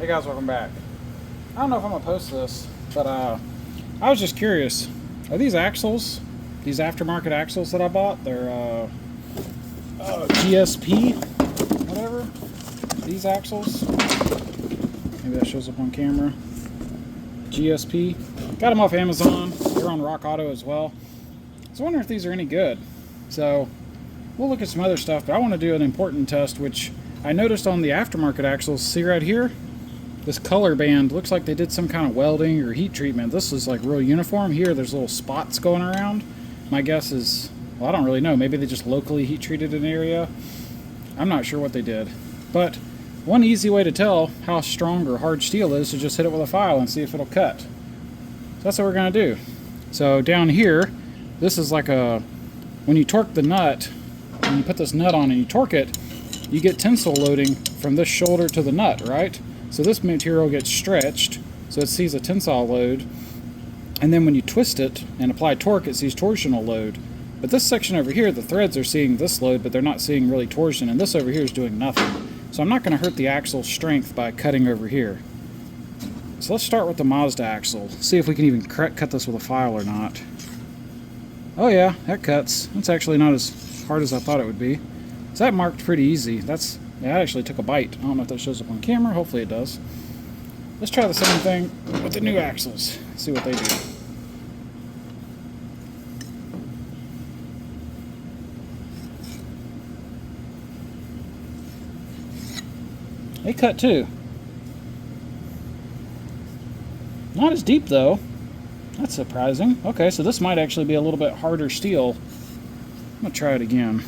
Hey guys, welcome back. I don't know if I'm gonna post this, but I was just curious. Are these axles, these aftermarket axles that I bought, they're GSP, whatever. These axles, maybe that shows up on camera. GSP. Got them off Amazon. They're on Rock Auto as well. I was wondering if these are any good. So we'll look at some other stuff, but I want to do an important test, which I noticed on the aftermarket axles. See right here? This color band looks like they did some kind of welding or heat treatment. This is like real uniform. Here there's little spots going around. My guess is, well, I don't really know. Maybe they just locally heat treated an area. I'm not sure what they did. But one easy way to tell how strong or hard steel is to just hit it with a file and see if it'll cut. So that's what we're going to do. So down here, this is like when you torque the nut, when you put this nut on and you torque it, you get tensile loading from this shoulder to the nut, right? So this material gets stretched, so it sees a tensile load, and then when you twist it and apply torque, it sees torsional load. But this section over here, the threads are seeing this load, but they're not seeing really torsion, and this over here is doing nothing. So I'm not going to hurt the axle strength by cutting over here. So let's start with the Mazda axle, see if we can even cut this with a file or not. Oh yeah, that cuts. That's actually not as hard as I thought it would be. So that marked pretty easy. That actually took a bite. I don't know if that shows up on camera. Hopefully it does. Let's try the same thing with the new axles. See what they do. They cut too. Not as deep though. That's surprising. Okay, so this might actually be a little bit harder steel. I'm gonna try it again.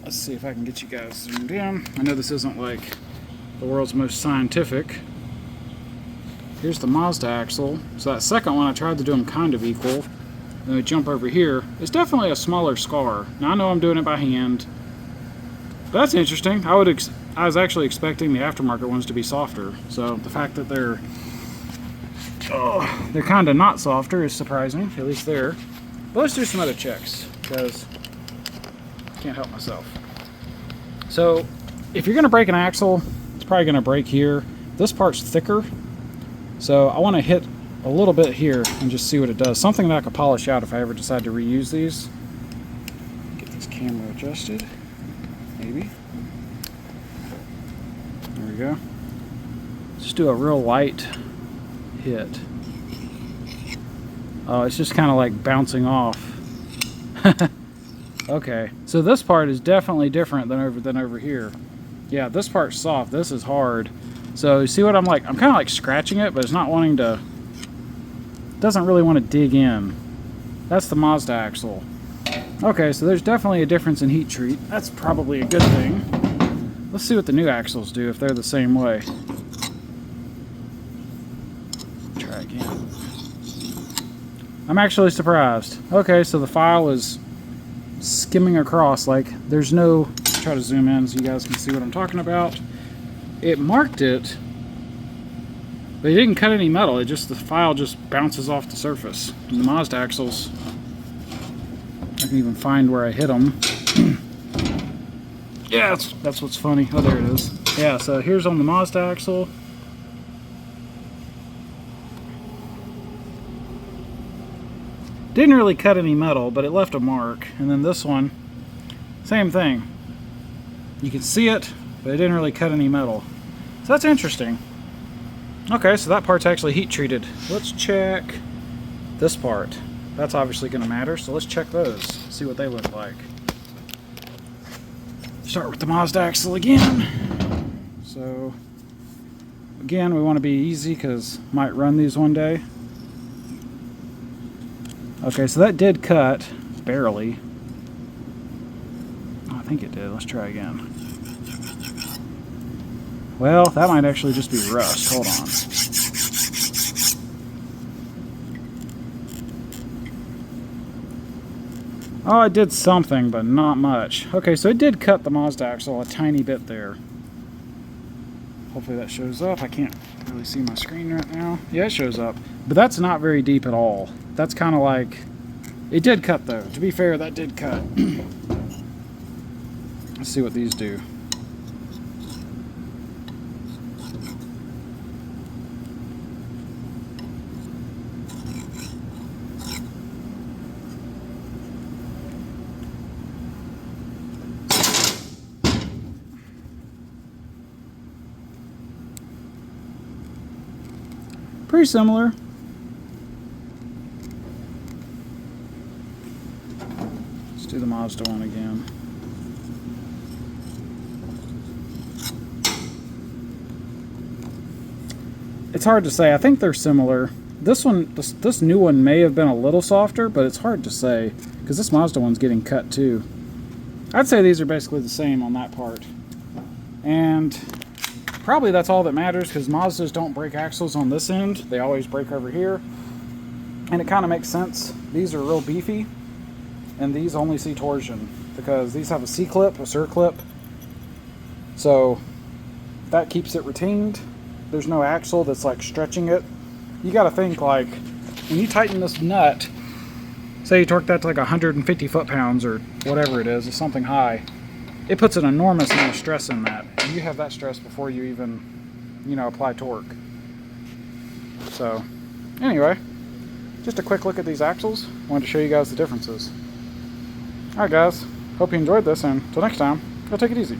Let's see if I can get you guys zoomed in. I know this isn't like the world's most scientific. Here's the Mazda axle. So that second one, I tried to do them kind of equal. Then we jump over here. It's definitely a smaller scar. Now I know I'm doing it by hand, but that's interesting. I was actually expecting the aftermarket ones to be softer. So the fact that they're kind of not softer is surprising, at least there. But let's do some other checks because I can't help myself. So if you're going to break an axle, it's probably going to break here. This part's thicker, so I want to hit a little bit here and just see what it does. Something that I could polish out if I ever decide to reuse these. Get this camera adjusted, maybe. There we go. Just do a real light hit. Oh, it's just kind of like bouncing off. Okay, so this part is definitely different than over here. Yeah, this part's soft. This is hard. So you see what I'm like? I'm kind of like scratching it, but it's not wanting to. It doesn't really want to dig in. That's the Mazda axle. Okay, so there's definitely a difference in heat treat. That's probably a good thing. Let's see what the new axles do if they're the same way. Try again. I'm actually surprised. Okay, so the file is skimming across, like there's no, try to zoom in so you guys can see what I'm talking about. It marked it, but it didn't cut any metal. The file just bounces off the surface. And the Mazda axles, I can even find where I hit them. Yeah, that's what's funny. Oh, there it is. Yeah, so here's on the Mazda axle. Didn't really cut any metal, but it left a mark. And then this one, same thing. You can see it, but it didn't really cut any metal. So that's interesting. Okay, so that part's actually heat treated. Let's check this part. That's obviously going to matter, so let's check those, see what they look like. Start with the Mazda axle again. So, again, we want to be easy because might run these one day. Okay, so that did cut, barely. Oh, I think it did. Let's try again. Well, that might actually just be rust. Hold on. Oh, it did something, but not much. Okay, so it did cut the Mazda axle a tiny bit there. Hopefully that shows up. I can't really see my screen right now. Yeah, it shows up. But that's not very deep at all. That's kind of like It did cut though. To be fair, that did cut. Let's see what these do. Pretty similar. Let's do the Mazda one again. It's hard to say. I think they're similar. This one, this new one may have been a little softer, but it's hard to say because this Mazda one's getting cut too. I'd say these are basically the same on that part. And probably that's all that matters because Mazdas don't break axles on this end. They always break over here. And it kind of makes sense. These are real beefy and these only see torsion because these have a C-clip, a circlip. So that keeps it retained. There's no axle that's like stretching it. You got to think like when you tighten this nut, say you torque that to like 150 foot-pounds or whatever it is, it's something high. It puts an enormous amount of stress in that. And you have that stress before you even, you know, apply torque. So, anyway, just a quick look at these axles. Wanted to show you guys the differences. Alright guys, hope you enjoyed this, and until next time, go take it easy.